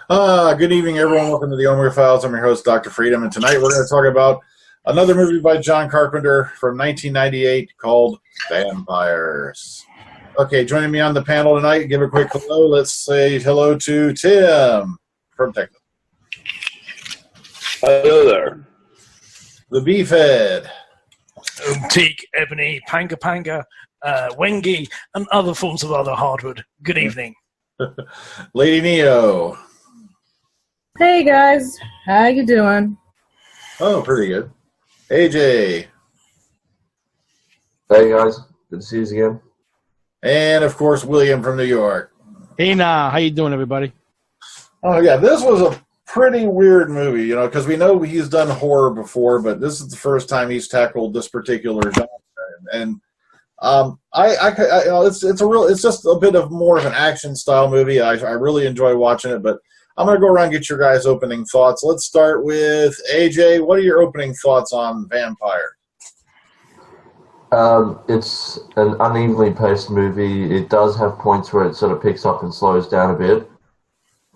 Good evening, everyone. Welcome to the Omer Files. I'm your host, Dr. Freedom, and tonight we're going to talk about another movie by John Carpenter from 1998 called Vampires. Okay, joining me on the panel tonight, give a quick hello. Let's say hello to Tim from Texas. Hello there. The Beefhead. Teak, Ebony, Panga Panga, Wengi, and other forms of other hardwood. Good evening. Lady Neo. Hey guys, how you doing? Oh, pretty good. AJ. Hey guys, good to see you again. And, of course, William from New York. Hey, how you doing, everybody? Oh, yeah, this was a pretty weird movie, you know, because we know he's done horror before, but this is the first time he's tackled this particular genre. And it's just a bit of more of an action style movie. I really enjoy watching it, but I'm going to go around and get your guys' opening thoughts. Let's start with AJ. What are your opening thoughts on Vampire? It's an unevenly paced movie. It does have points where it sort of picks up and slows down a bit.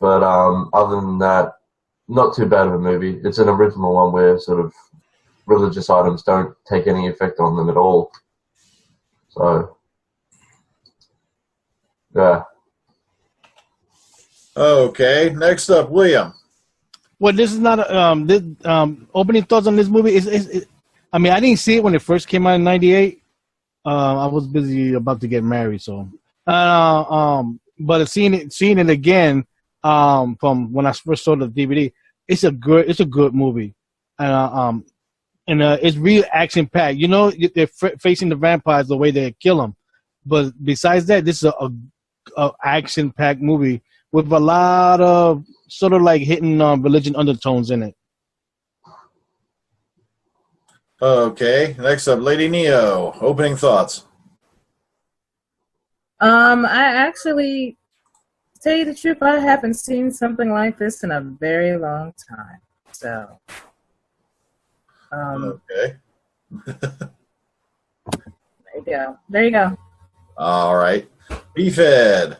But other than that, not too bad of a movie. It's an original one where sort of religious items don't take any effect on them at all. So, yeah. Okay, next up, William. Well, this is not opening thoughts on this movie. I mean, I didn't see it when it first came out in '98. I was busy about to get married, so. But seeing it again from when I first saw the DVD, it's a good movie, and it's real action packed. You know, they're facing the vampires the way they kill them, but besides that, this is a action packed movie with a lot of sort of like hitting religion undertones in it. Okay, next up, Lady Neo. Opening thoughts. I actually, to tell you the truth, I haven't seen something like this in a very long time. So, Okay. There you go. All right. Beefhead.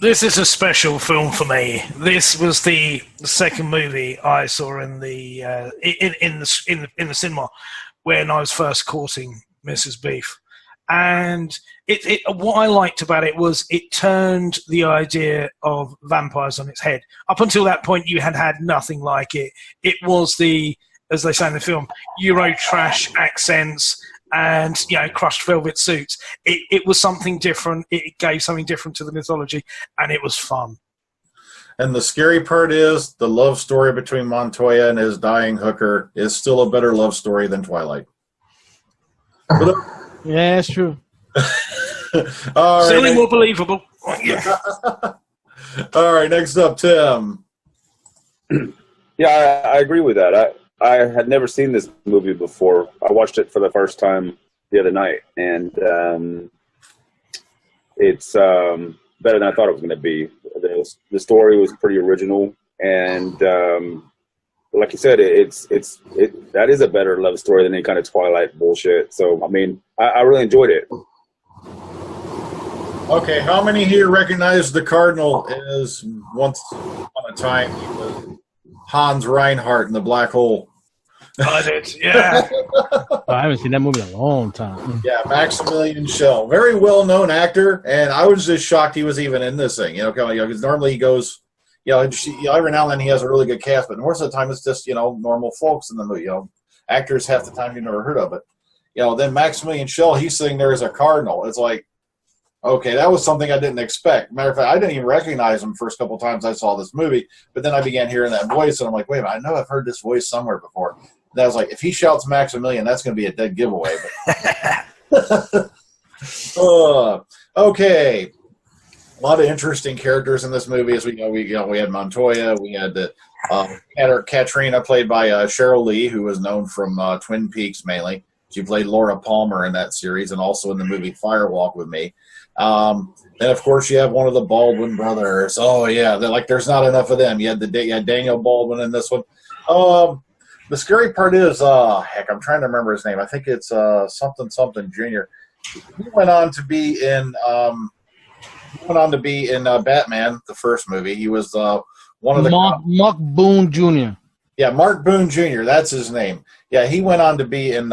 This is a special film for me. This was the second movie I saw in the in the cinema when I was first courting Mrs. Beef, and what I liked about it was it turned the idea of vampires on its head. Up until that point, you had nothing like it. It was the, as they say in the film, Euro trash accents and, you know, crushed velvet suits. It was something different. It gave something different to the mythology, and it was fun. And the scary part is the love story between Montoya and his dying hooker is still a better love story than Twilight. Yeah, that's true. All right, Certainly more believable. Yeah. All right, next up, Tim. Yeah, I agree with that. I had never seen this movie before. I watched it for the first time the other night, and it's better than I thought it was going to be. The story was pretty original, and like you said, that is a better love story than any kind of Twilight bullshit. So, I mean, I really enjoyed it. Okay, how many here recognize the Cardinal as once upon a time he was Hans Reinhardt in the Black Hole? I did, yeah. I haven't seen that movie in a long time. Yeah, Maximilian Schell. Very well-known actor, and I was just shocked he was even in this thing. You know, because normally he goes, every now and then he has a really good cast, but most of the time it's just, normal folks in the movie. Actors half the time you've never heard of it. Then Maximilian Schell, he's sitting there as a Cardinal. It's like, okay, that was something I didn't expect. Matter of fact, I didn't even recognize him first couple times I saw this movie, but then I began hearing that voice, and I'm like, wait a minute, I know I've heard this voice somewhere before. And I was like, if he shouts Maximilian, that's going to be a dead giveaway. But okay. A lot of interesting characters in this movie. As we had Montoya, we had the Katrina, played by Cheryl Lee, who was known from Twin Peaks mainly. She played Laura Palmer in that series, and also in the movie Firewalk with Me. Then, of course, you have one of the Baldwin brothers. Oh yeah, there's not enough of them. You had Daniel Baldwin in this one. The scary part is, I'm trying to remember his name. I think it's something Jr. He went on to be in went on to be in Batman, the first movie. He was one of the Mark Boone Jr. Yeah, Mark Boone Jr. That's his name. Yeah, he went on to be in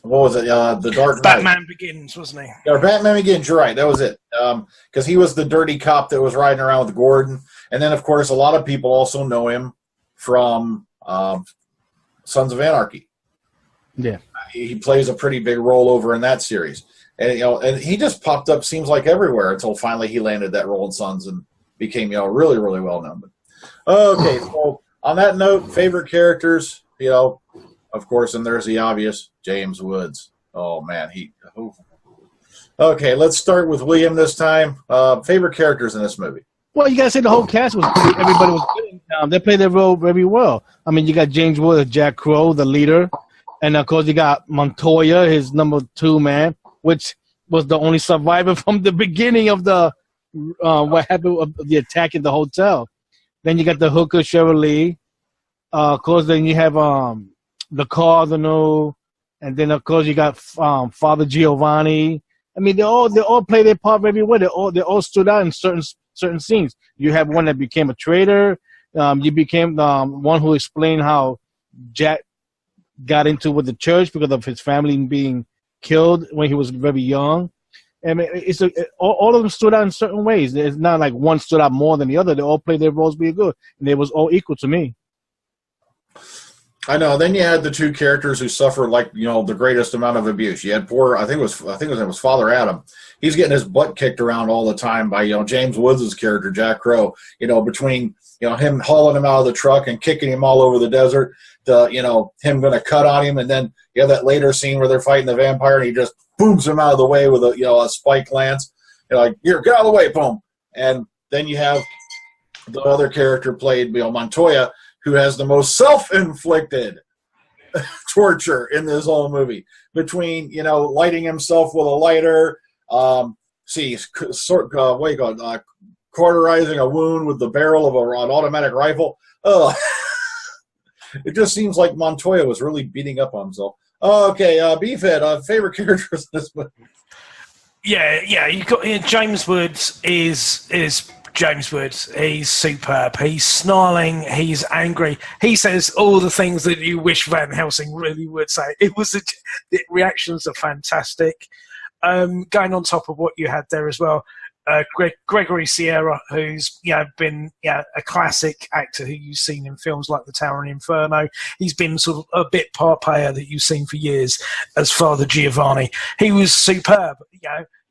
what was it? The Dark Knight. Batman Begins, wasn't he? Or Batman Begins. You're right. That was it. Because he was the dirty cop that was riding around with Gordon, and then of course a lot of people also know him from Sons of Anarchy. Yeah, he plays a pretty big role over in that series, and and he just popped up seems like everywhere until finally he landed that role in Sons and became really really well known. But okay, so on that note, favorite characters, of course, and there's the obvious, James Woods. Oh man, Okay, let's start with William this time. Favorite characters in this movie? Well, you gotta say the whole cast was good. Everybody was good. They played their role very well. I mean, you got James Woods, Jack Crow, the leader, and of course you got Montoya, his number 2 man, which was the only survivor from the beginning of the what happened of the attack at the hotel. Then you got the hooker Cheryl Lee. Of course, then you have the Cardinal, and then of course you got Father Giovanni. I mean, they all play their part very well. They all stood out in certain scenes. You have one that became a traitor. You became one who explained how Jack got into with the church because of his family being killed when he was very young. I mean, all of them stood out in certain ways. It's not like one stood out more than the other. They all played their roles really good, and they was all equal to me. I know. Then you had the 2 characters who suffered the greatest amount of abuse. You had I think his name was Father Adam. He's getting his butt kicked around all the time by James Woods' character Jack Crow. Between him hauling him out of the truck and kicking him all over the desert, him going to cut on him, and then you have that later scene where they're fighting the vampire and he just booms him out of the way with a spike lance. Here, get out of the way, boom. And then you have the other character played Montoya, who has the most self-inflicted torture in this whole movie. Between, lighting himself with a lighter, cauterizing a wound with the barrel of an automatic rifle. It just seems like Montoya was really beating up on himself. Okay, Beefhead, favorite characters in this movie? Yeah, you got James Woods is James Woods. He's superb. He's snarling. He's angry. He says all the things that you wish Van Helsing really would say. The reactions are fantastic. Going on top of what you had there as well, Gregory Sierra, who's been a classic actor who you've seen in films like The Tower and Inferno. He's been sort of a bit part player that you've seen for years as Father Giovanni. He was superb.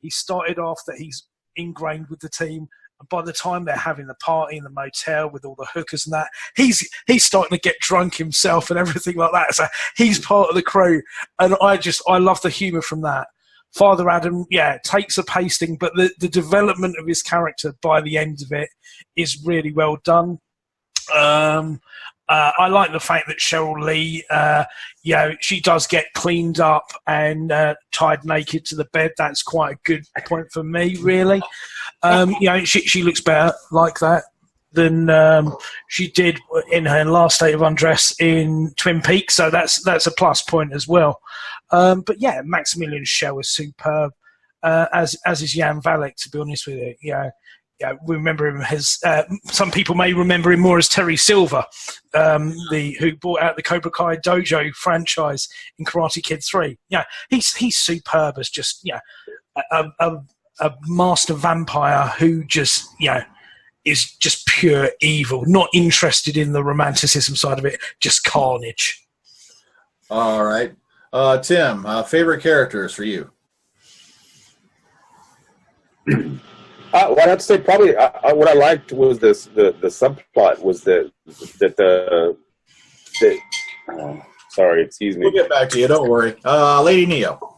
He started off that he's ingrained with the team. By the time they're having the party in the motel with all the hookers and that, he's starting to get drunk himself and everything like that. So he's part of the crew, and I love the humour from that. Father Adam, takes a pasting, but the development of his character by the end of it is really well done. I like the fact that Cheryl Lee, she does get cleaned up and tied naked to the bed. That's quite a good point for me, really. She looks better like that than she did in her last state of undress in Twin Peaks, so that's a plus point as well. But Maximilian Schell is superb, as is Jan Valek, to be honest with you. We remember him as some people may remember him more as Terry Silver, who brought out the Cobra Kai Dojo franchise in Karate Kid 3. He's superb as just a master vampire who just is just pure evil, not interested in the romanticism side of it, just carnage. All right, Tim, favorite characters for you? Well, I'd have to say probably what I liked was the subplot was sorry, excuse me. We'll get back to you. Don't worry. Lady Neo,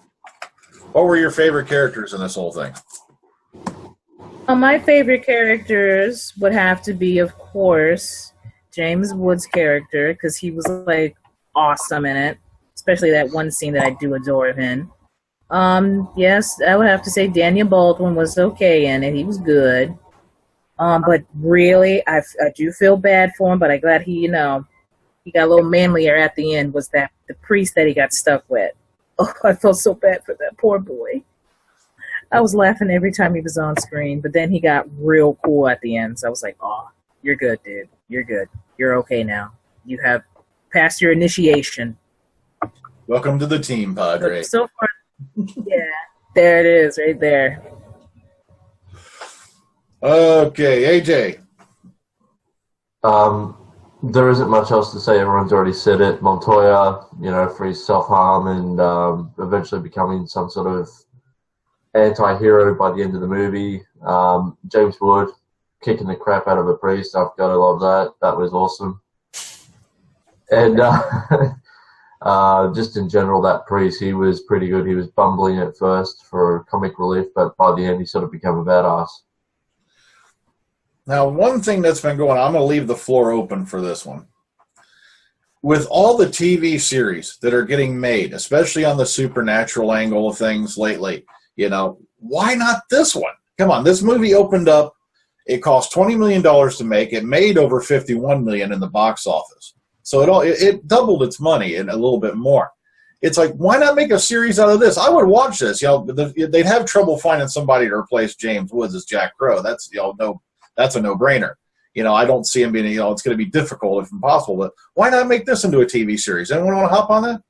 what were your favorite characters in this whole thing? My favorite characters would have to be, of course, James Woods' character, because he was awesome in it, especially that one scene that I do adore him in. Yes, I would have to say Daniel Baldwin was okay in it. He was good. But really, I do feel bad for him, but I'm glad he got a little manlier at the end, was that the priest that he got stuck with. Oh, I felt so bad for that poor boy. I was laughing every time he was on screen, but then he got real cool at the end. So I was like, "Oh, you're good, dude. You're good. You're okay now. You have passed your initiation." Welcome to the team, Padre. But so far, yeah, there it is, right there. Okay, AJ. There isn't much else to say. Everyone's already said it. Montoya, for his self-harm and eventually becoming some sort of anti-hero by the end of the movie. James Wood kicking the crap out of a priest. I've got to love that. That was awesome. And just in general, that priest, he was pretty good. He was bumbling at first for comic relief, but by the end, he sort of became a badass. Now, one thing that's been going on, I'm going to leave the floor open for this one. With all the TV series that are getting made, especially on the supernatural angle of things lately, why not this one? Come on, this movie opened up. It cost $20 million to make. It made over $51 million in the box office. So it doubled its money and a little bit more. It's like, why not make a series out of this? I would watch this. They'd have trouble finding somebody to replace James Woods as Jack Crow. That's that's a no-brainer. I don't see him being, it's going to be difficult if impossible, but why not make this into a TV series? Anyone want to hop on that?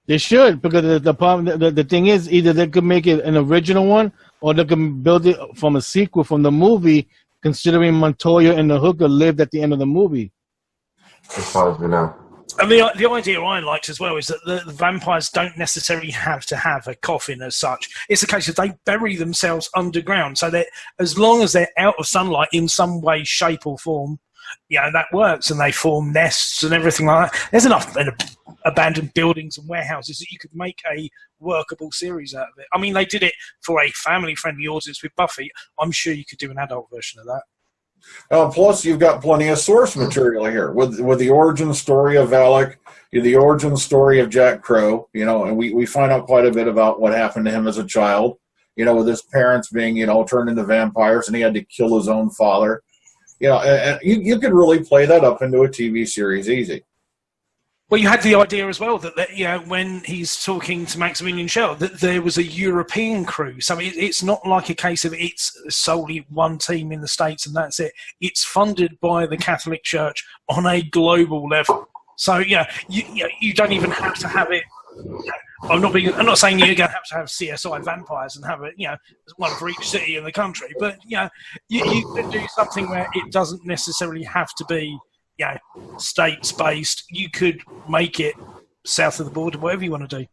They should, because the problem, the thing is, either they could make it an original one, or they can build it from a sequel from the movie, considering Montoya and the Hooker lived at the end of the movie. As far as we know. And the idea I liked as well is that the vampires don't necessarily have to have a coffin as such. It's a case of they bury themselves underground, so that as long as they're out of sunlight in some way, shape or form, that works, and they form nests and everything like that. There's enough abandoned buildings and warehouses that you could make a workable series out of it. I mean, they did it for a family-friendly audience with Buffy. I'm sure you could do an adult version of that. Plus, you've got plenty of source material here with the origin story of Alec, the origin story of Jack Crow, and we find out quite a bit about what happened to him as a child, with his parents being, turned into vampires, and he had to kill his own father. And you could really play that up into a TV series easy. Well, you had the idea as well that when he's talking to Maximilian Schell, that there was a European crew. So it's not like a case of it's solely one team in the States and that's it. It's funded by the Catholic Church on a global level. So you don't even have to have it. I'm not saying you're going to have CSI vampires and have it, one for each city in the country. But you could do something where it doesn't necessarily have to be states-based. You could make it south of the border, whatever you want to do.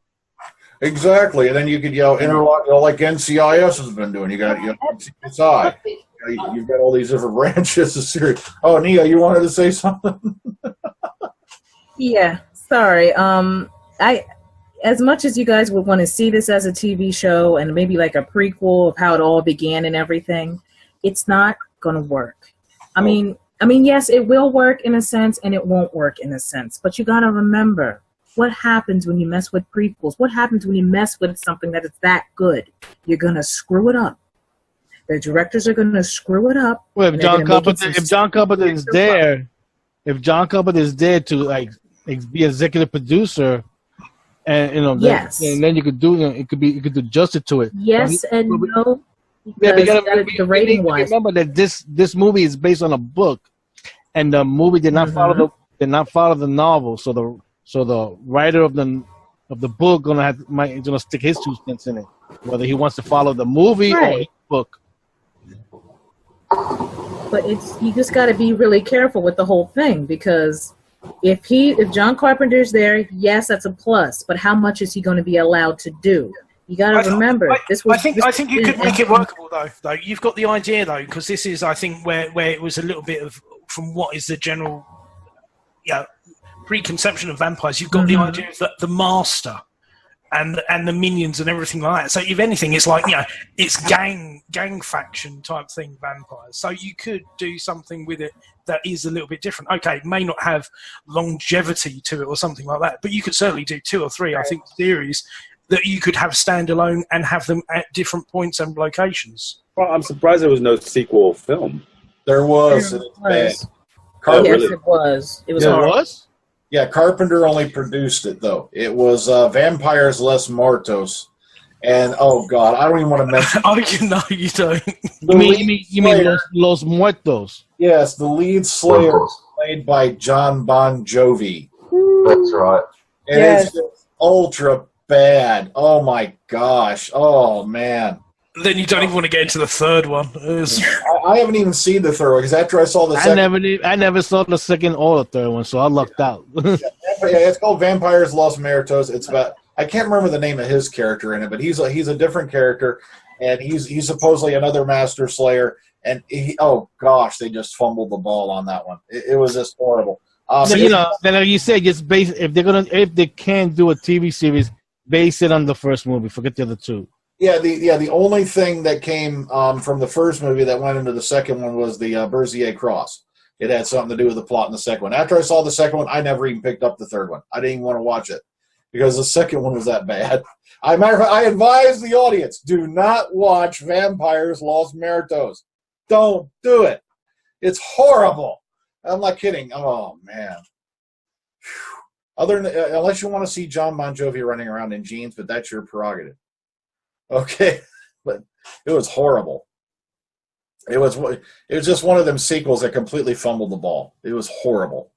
Exactly, and then you could interlock, like NCIS has been doing. You got CSI. You've got all these different branches of series. Oh, Nia, you wanted to say something? Yeah, sorry. As much as you guys would want to see this as a TV show and maybe like a prequel of how it all began and everything, it's not going to work. I mean, yes, it will work in a sense and it won't work in a sense. But you got to remember what happens when you mess with prequels. What happens when you mess with something that is that good? You're going to screw it up. The directors are going to screw it up. Well, if John Carpenter is there to be executive producer, and yes, and then you could do you could do justice to it. Yes and no. Yeah, but the rating wise. Remember that this movie is based on a book, and the movie did not follow the novel. So the writer of the book gonna stick his 2 cents in it, whether he wants to follow the movie or the book. But you just got to be really careful with the whole thing, because if John Carpenter's there, yes, that's a plus. But how much is he going to be allowed to do? You got to remember, I think you could make it workable though. You've got the idea though, because this is, I think, where it was a little bit of from what is the general, preconception of vampires. You've got the idea of the master, and the minions and everything like that. So if anything, it's like it's gang faction type thing, vampires. So you could do something with it that is a little bit different. Okay, it may not have longevity to it or something like that, but you could certainly do 2 or 3, I think, series that you could have standalone and have them at different points and locations. Well, I'm surprised there was no sequel film. There was. It was. Yes, it was. It was. There was? Yeah, Carpenter only produced it, though. It was Vampires Les Muertos, And oh god, I don't even want to mention. Oh, no, you don't. You mean Los Muertos? Yes, the lead Slayer played by John Bon Jovi. That's right. And it's just ultra bad. Oh my gosh. Oh man. Then you don't even want to get into the third one. I haven't even seen the third one because after I saw the second, I never saw the second or the third one, so I lucked out. Yeah, it's called Vampires Los Muertos. It's about, I can't remember the name of his character in it, but he's a different character, and he's supposedly another master slayer. And oh gosh, they just fumbled the ball on that one. It was just horrible. So, you know, then like you said, just base if they can do a TV series, base it on the first movie. Forget the other two. Yeah, the only thing that came from the first movie that went into the second one was the Berzier Cross. It had something to do with the plot in the second one. After I saw the second one, I never even picked up the third one. I didn't even want to watch it because the second one was that bad. I advise the audience, do not watch Vampires Los Muertos. Don't do it. It's horrible. I'm not kidding. Oh, man. Other than, unless you want to see John Bon Jovi running around in jeans, but that's your prerogative. Okay, but it was horrible. It was just one of them sequels that completely fumbled the ball. It was horrible.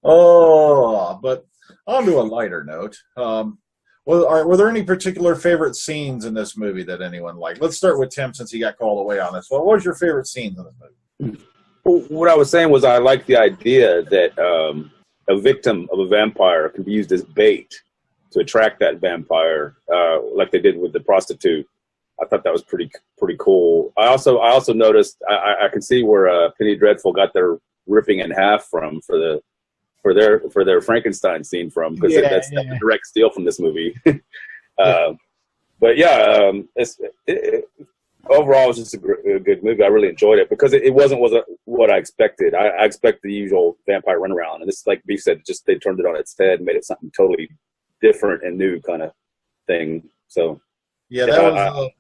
Oh, but on to a lighter note. Were there any particular favorite scenes in this movie that anyone liked? Let's start with Tim since he got called away on this. What was your favorite scenes in this movie? Well, what I was saying was I like the idea that a victim of a vampire can be used as bait to attract that vampire, like they did with the prostitute. I thought that was pretty cool. I also noticed I can see where Penny Dreadful got their ripping in half from for their Frankenstein scene from, because that's a direct steal from this movie. But yeah, overall it was just a good movie. I really enjoyed it because it wasn't what I expected. I expect the usual vampire runaround, and this, like Beef said, just they turned it on its head and made it something totally different and new kind of thing. So yeah, that was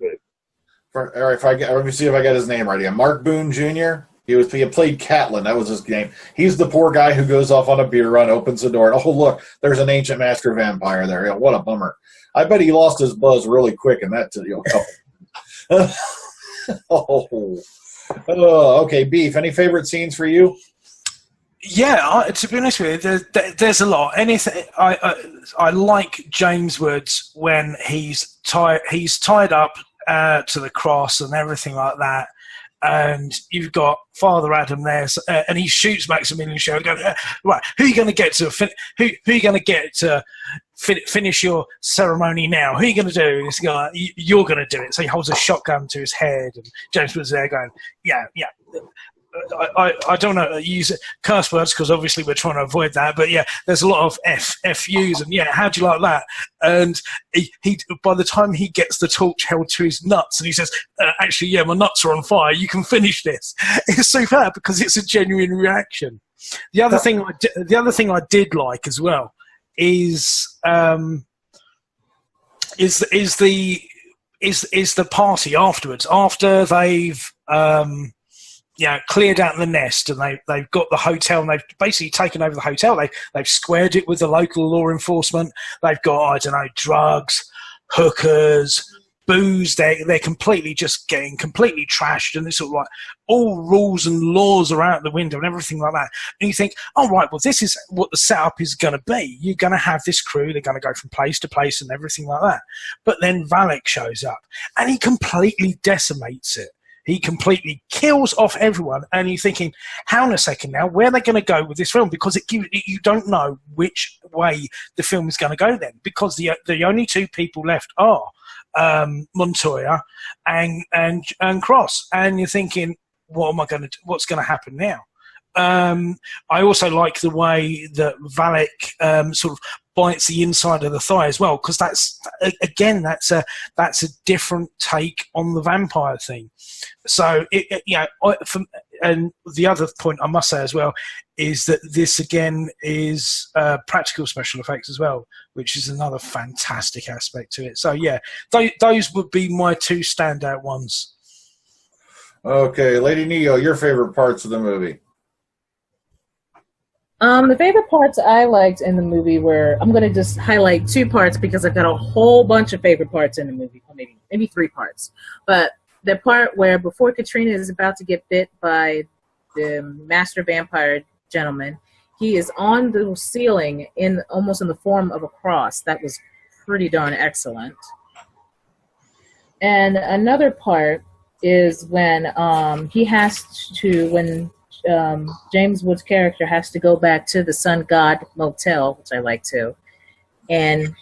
let me see if I got his name right again. Mark Boone Jr. He played Catlin. That was his game. He's the poor guy who goes off on a beer run, opens the door, and oh look, there's an ancient master vampire there. What a bummer. I bet he lost his buzz really quick in that couple. Okay, Beef. Any favorite scenes for you? Yeah, to be honest with you, there's a lot. Anything I like James Woods when he's tied up to the cross and everything like that, and you've got Father Adam there, and he shoots Maximilian Schell. Going, right, who are you going to get to? Who are you going to get to finish your ceremony now? Who are you going to do? And this guy, you're going to do it. So he holds a shotgun to his head, and James Woods there going, yeah. I don't know use curse words because obviously we're trying to avoid that, but yeah, there's a lot of FUs, and yeah, how do you like that? And he by the time he gets the torch held to his nuts and he says, actually, yeah, my nuts are on fire, you can finish this. It's superb because it's a genuine reaction. The other thing I did like as well is the party afterwards, after they've cleared out the nest, and they've got the hotel, and they've basically taken over the hotel. They've squared it with the local law enforcement. They've got, I don't know, drugs, hookers, booze. They're completely just getting completely trashed, and it's sort of like all rules and laws are out the window and everything like that. And you think, oh right, well this is what the setup is going to be. You're going to have this crew. They're going to go from place to place and everything like that. But then Valek shows up, and he completely decimates it. He completely kills off everyone, and you're thinking, hang on a second now, where are they going to go with this film? Because you don't know which way the film is going to go then, because the only two people left are Montoya and Cross, and you're thinking, what's going to happen now? I also like the way that Valek sort of bites the inside of the thigh as well, because that's a different take on the vampire thing. So and the other point I must say as well is that this again is practical special effects as well, which is another fantastic aspect to it. So yeah, those would be my two standout ones. Okay, Lady Neo, your favorite parts of the movie? The favorite parts I liked in the movie were, I'm going to just highlight 2 parts because I've got a whole bunch of favorite parts in the movie. Well, maybe 3 parts. But the part where before Katrina is about to get bit by the master vampire gentleman, he is on the ceiling almost in the form of a cross. That was pretty darn excellent. And another part is when James Woods' character has to go back to the Sun God Motel, which I like too, and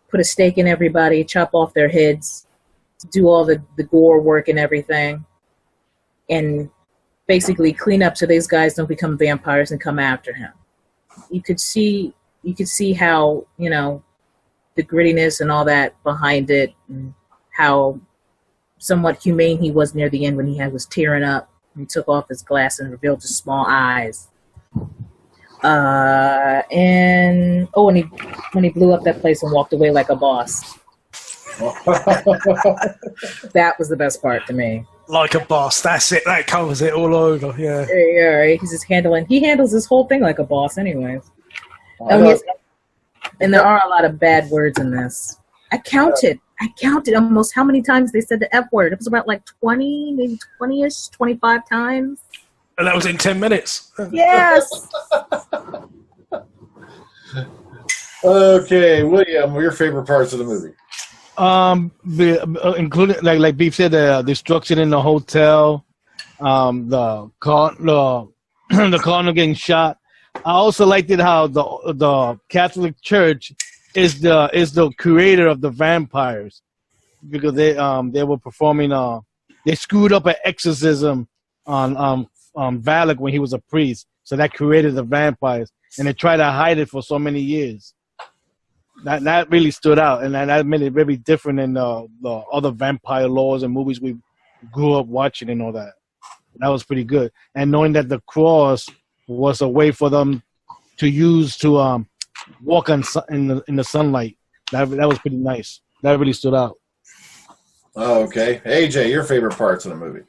put a stake in everybody, chop off their heads, do all the gore work and everything, and basically clean up so these guys don't become vampires and come after him. You could see how, you know, the grittiness and all that behind it, and how somewhat humane he was near the end when he was tearing up. He took off his glass and revealed his small eyes. And when he blew up that place and walked away like a boss. That was the best part to me. Like a boss. That's it. That covers it all over. Yeah. Yeah, right. He's just he handles this whole thing like a boss anyways. And there are a lot of bad words in this. I counted almost how many times they said the F word. It was about like 20, maybe 20-ish, 25 times. And that was in 10 minutes. Yes. Okay, William, what are your favorite parts of the movie? Including like Beef said, the destruction in the hotel, the cardinal getting shot. I also liked it how the Catholic Church is the creator of the vampires, because they were performing they screwed up an exorcism on Valak when he was a priest, so that created the vampires, and they tried to hide it for so many years. That really stood out, and that made it very different than the other vampire laws and movies we grew up watching and all that. That was pretty good, and knowing that the cross was a way for them to use to walk in the sunlight. That was pretty nice. That really stood out. Oh, okay. AJ, your favorite parts of the movie?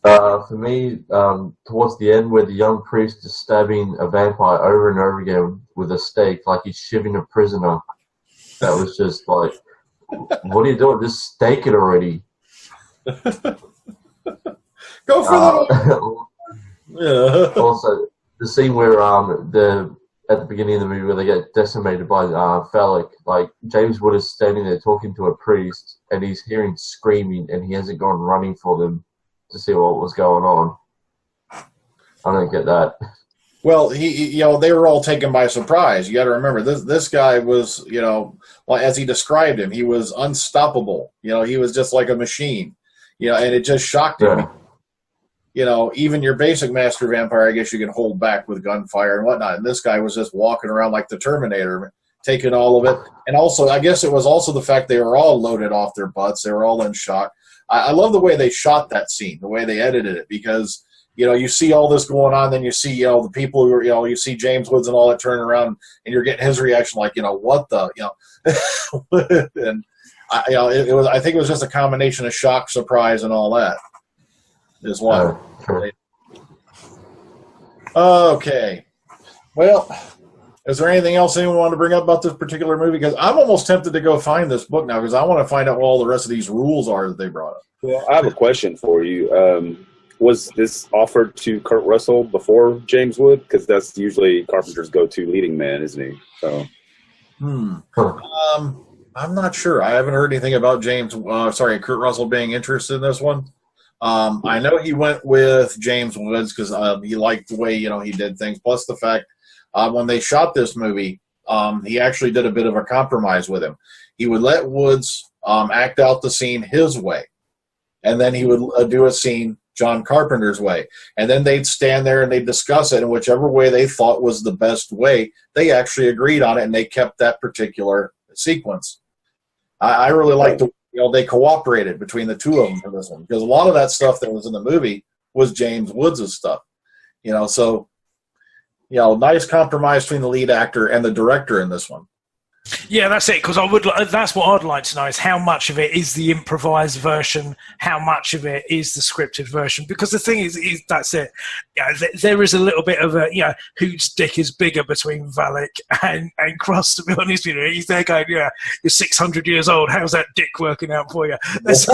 For me, towards the end, where the young priest is stabbing a vampire over and over again with a stake, like he's shivving a prisoner. That was just like, what are you doing? Just stake it already. Go for the yeah. Also, the scene where at the beginning of the movie where they get decimated by Valak, like James Wood is standing there talking to a priest, and he's hearing screaming, and he hasn't gone running for them to see what was going on. I don't get that. Well, they were all taken by surprise. You got to remember, this guy was, well, as he described him, he was unstoppable. He was just like a machine. And it just shocked him. Yeah. Even your basic master vampire, I guess you can hold back with gunfire and whatnot. And this guy was just walking around like the Terminator, taking all of it. And also, I guess it was also the fact they were all loaded off their butts. They were all in shock. I love the way they shot that scene, the way they edited it, because, you see all this going on, then you see, the people who are, you see James Woods and all that turning around, and you're getting his reaction like, what the, and, I think it was just a combination of shock, surprise, and all that. Is what. Okay. Well, is there anything else anyone want to bring up about this particular movie? Because I'm almost tempted to go find this book now, because I want to find out what all the rest of these rules are that they brought up. Well, I have a question for you. Was this offered to Kurt Russell before James Wood? Because that's usually Carpenter's go-to leading man, isn't he? So. I'm not sure. I haven't heard anything about Kurt Russell being interested in this one. I know he went with James Woods because he liked the way he did things. Plus the fact when they shot this movie, he actually did a bit of a compromise with him. He would let Woods act out the scene his way, and then he would do a scene John Carpenter's way, and then they'd stand there and they'd discuss it, and whichever way they thought was the best way, they actually agreed on it, and they kept that particular sequence. I really liked the they cooperated between the two of them for this one, because a lot of that stuff that was in the movie was James Woods' stuff. So nice compromise between the lead actor and the director in this one. Yeah, that's it. Because that's what I'd like to know is how much of it is the improvised version, how much of it is the scripted version. Because the thing is that's it. Yeah, there is a little bit of a whose dick is bigger between Valak and Cross. To be honest with you, he's there going, you're 600 years old. How's that dick working out for you? That's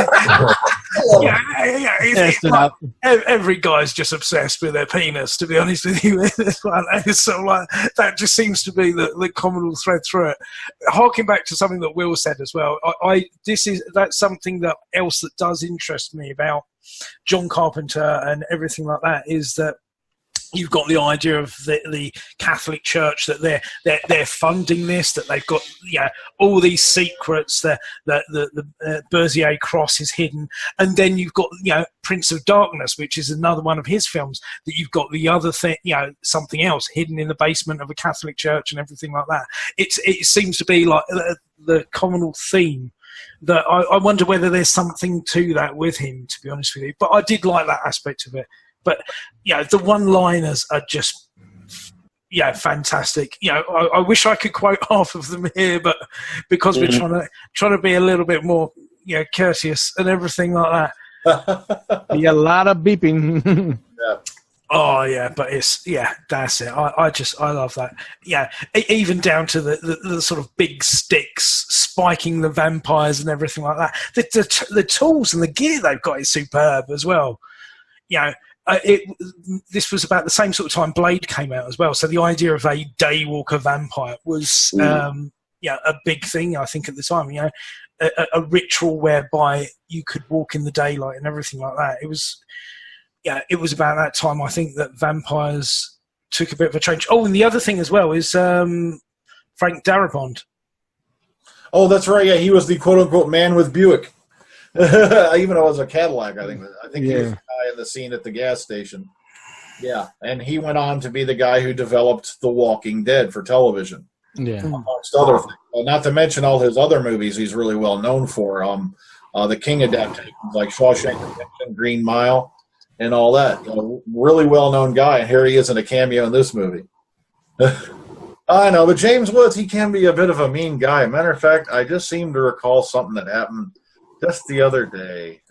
every guy's just obsessed with their penis. To be honest with you, so like that just seems to be the common thread through it. Harking back to something that Will said as well, that's something else that does interest me about John Carpenter and everything like that is that you've got the idea of the Catholic Church that they're funding this, that they've got all these secrets, the Bezier cross is hidden, and then you've got Prince of Darkness, which is another one of his films, that you've got the other thing, something else hidden in the basement of a Catholic church and everything like that. It seems to be like the communal theme. That I wonder whether there's something to that with him, to be honest with you. But I did like that aspect of it. But the one-liners are just fantastic. I wish I could quote half of them here, but because we're trying to be a little bit more courteous and everything like that. A lot of beeping. Yeah. Oh yeah, but that's it. I love that. Yeah, even down to the sort of big sticks spiking the vampires and everything like that. The tools and the gear they've got is superb as well. This was about the same sort of time Blade came out as well. So the idea of a daywalker vampire was a big thing, I think, at the time. A ritual whereby you could walk in the daylight and everything like that. It was about that time, I think, that vampires took a bit of a change. Oh, and the other thing as well is Frank Darabont. Oh, that's right. Yeah, he was the quote-unquote man with Buick. Even though it was a Cadillac, I think he was the guy in the scene at the gas station. Yeah, and he went on to be the guy who developed The Walking Dead for television. Yeah, amongst other things. Not to mention all his other movies he's really well known for. The King adaptations like Shawshank Redemption, Green Mile, and all that. Really well-known guy, and here he is in a cameo in this movie. I know, but James Woods, he can be a bit of a mean guy. Matter of fact, I just seem to recall something that happened just the other day.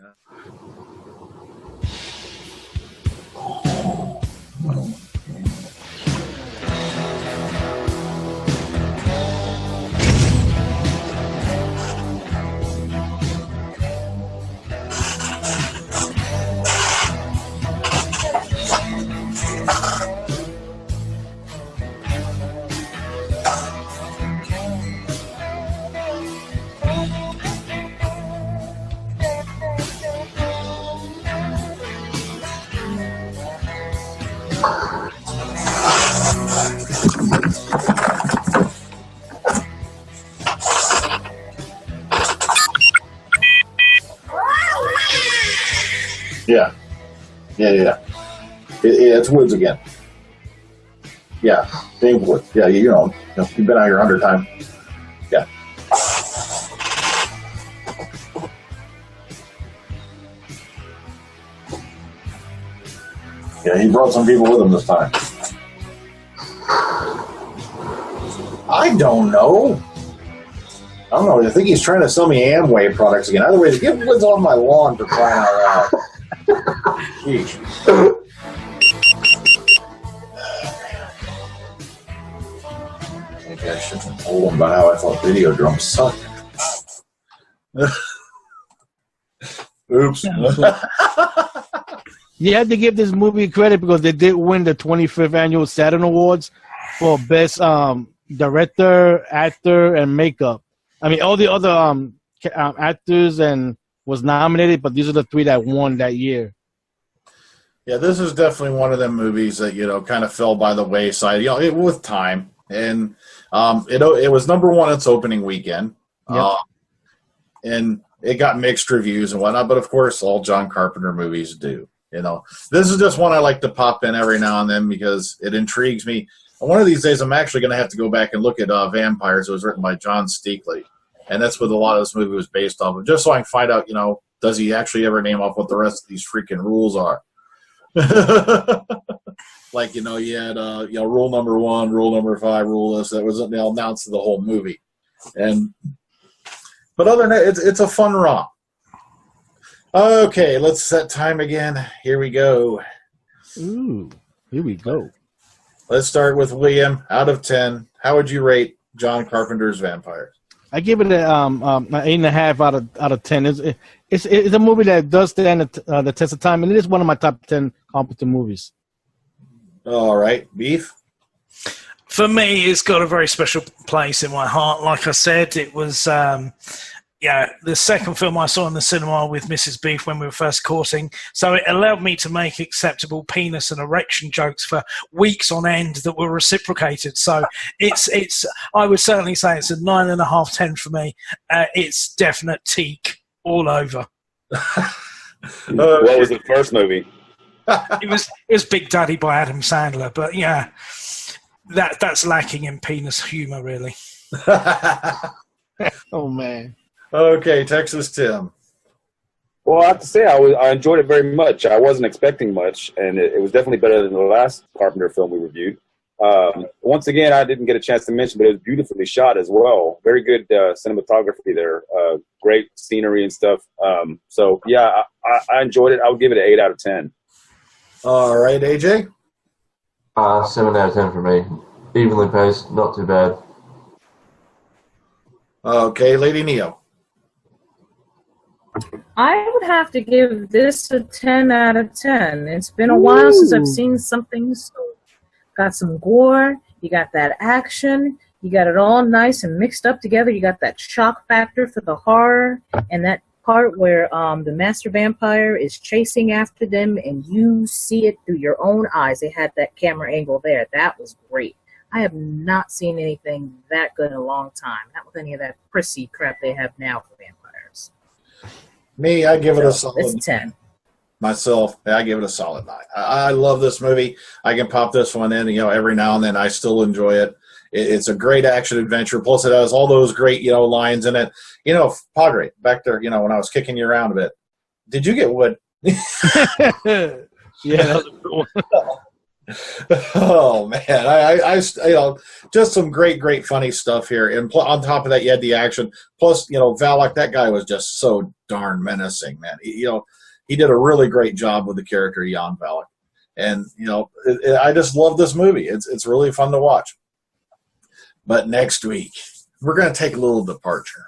Yeah. It's Woods again. Yeah, Dave Woods. Yeah, you've been out here 100 times. Yeah. Yeah, he brought some people with him this time. I don't know. I think he's trying to sell me Amway products again. Either way, get Woods off my lawn for crying out loud. Sheesh. Maybe I shouldn't have told him about how I thought video drums sucked. Oops. You had to give this movie credit because they did win the 25th annual Saturn Awards for best director, actor, and makeup. I mean, all the other actors and was nominated, but these are the three that won that year. Yeah, this is definitely one of them movies that kind of fell by the wayside. With time, and it was number one its opening weekend, and it got mixed reviews and whatnot. But of course, all John Carpenter movies do. This is just one I like to pop in every now and then because it intrigues me. One of these days, I'm actually going to have to go back and look at Vampires. It was written by John Steakley, and that's what a lot of this movie was based off of. Just so I can find out, does he actually ever name off what the rest of these freaking rules are? Like, you had rule number 1, rule number 5, rule this. That was announced to the whole movie. But other than that, it's a fun romp. Okay, let's set time again. Here we go. Ooh, here we go. Let's start with William. Out of 10, how would you rate John Carpenter's Vampires? I give it an 8.5 out of 10. It's a movie that does stand the test of time, and it is one of my top 10 competent movies. All right, Beef. For me, it's got a very special place in my heart. Like I said, it was the second film I saw in the cinema with Mrs. Beef when we were first courting. So it allowed me to make acceptable penis and erection jokes for weeks on end that were reciprocated. So it's I would certainly say it's a 9.5, 10 for me. It's definite teak all over. What was the first movie? It was Big Daddy by Adam Sandler, but yeah, that's lacking in penis humor, really. Oh man. Okay, Texas Tim. Well, I have to say I enjoyed it very much. I wasn't expecting much, and it was definitely better than the last Carpenter film we reviewed. Once again, I didn't get a chance to mention, but it was beautifully shot as well. Very good cinematography there. Great scenery and stuff. So yeah, I enjoyed it. I would give it an 8 out of 10. All right, AJ. 7 out of 10 for me. Evenly paced, not too bad. Okay, Lady Neo. I would have to give this a 10 out of 10. It's been a while since I've seen something so got some gore, you got that action, you got it all nice and mixed up together, you got that shock factor for the horror, and that part where the master vampire is chasing after them and you see it through your own eyes. They had that camera angle there. That was great. I have not seen anything that good in a long time. Not with any of that prissy crap they have now for vampires. Me, I give it a solid. It's 10. Myself, I give it a solid 9. I love this movie. I can pop this one in, every now and then. I still enjoy it. It's a great action adventure. Plus, it has all those great, lines in it. Padre, back there, when I was kicking you around a bit. Did you get wood? Yeah, that was a good one. Oh man, I just some great funny stuff here, and on top of that, you had the action. Plus, Valak, that guy was just so darn menacing, man. He did a really great job with the character Jan Valak, and I just love this movie. It's really fun to watch. But next week we're going to take a little departure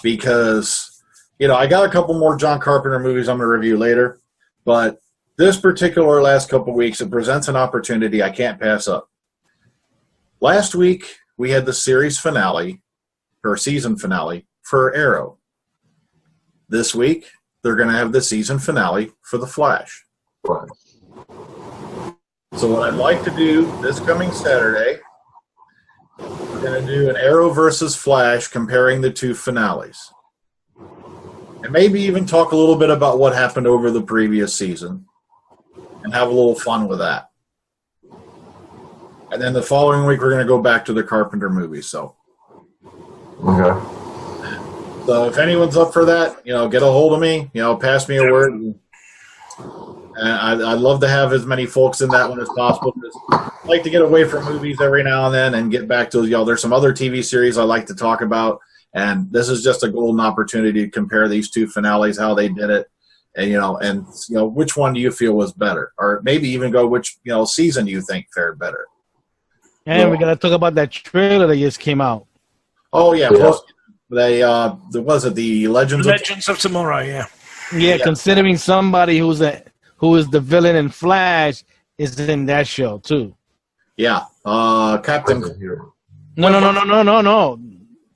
because I got a couple more John Carpenter movies I'm going to review later, but this particular last couple weeks, it presents an opportunity I can't pass up. Last week, we had the series finale, or season finale, for Arrow. This week, they're going to have the season finale for The Flash. Right. So what I'd like to do this coming Saturday, we're going to do an Arrow versus Flash comparing the two finales. And maybe even talk a little bit about what happened over the previous season. And have a little fun with that. And then the following week, we're going to go back to the Carpenter movies. So, Okay. So if anyone's up for that, get a hold of me. Pass me a word. And I'd love to have as many folks in that one as possible. I like to get away from movies every now and then and get back to there's some other TV series I like to talk about, and this is just a golden opportunity to compare these two finales, how they did it. And which one do you feel was better, or maybe even go which season you think fared better. And we gotta talk about that trailer that just came out. Oh yeah, plus was it the Legends of Tomorrow? Yeah. Yeah, considering somebody who is the villain in Flash is in that show too. Yeah, Captain. No.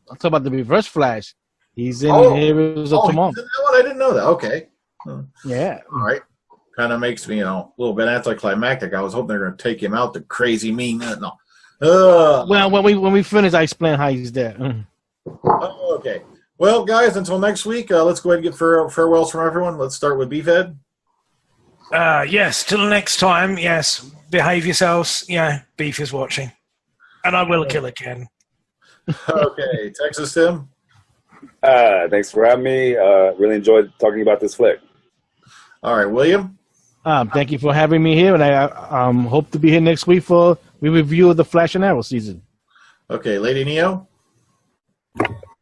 I'm talking about the Reverse Flash. He's in Heroes of Tomorrow. He's in that one? I didn't know that. Okay. Yeah. All right. Kind of makes me, a little bit anticlimactic. I was hoping they were going to take him out. The crazy mean. No. Well, when we finish, I explain how he's there. Okay. Well, guys, until next week, let's go ahead and get farewells from everyone. Let's start with Beefhead. Yes. Till next time. Yes. Behave yourselves. Yeah. Beef is watching, and I will kill again. Okay. Texas Tim. Thanks for having me. Really enjoyed talking about this flick. All right, William. Thank you for having me here, and I hope to be here next week for the review of the Flash and Arrow season. Okay, Lady Neo.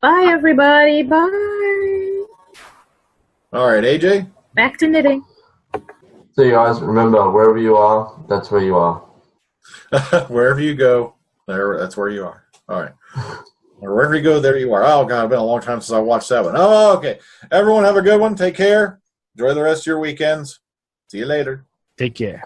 Bye, everybody. Bye. All right, AJ. Back to knitting. So you guys, remember, wherever you are, that's where you are. Wherever you go, that's where you are. All right. Wherever you go, there you are. Oh, God, it's been a long time since I watched that one. Oh, okay. Everyone have a good one. Take care. Enjoy the rest of your weekends. See you later. Take care.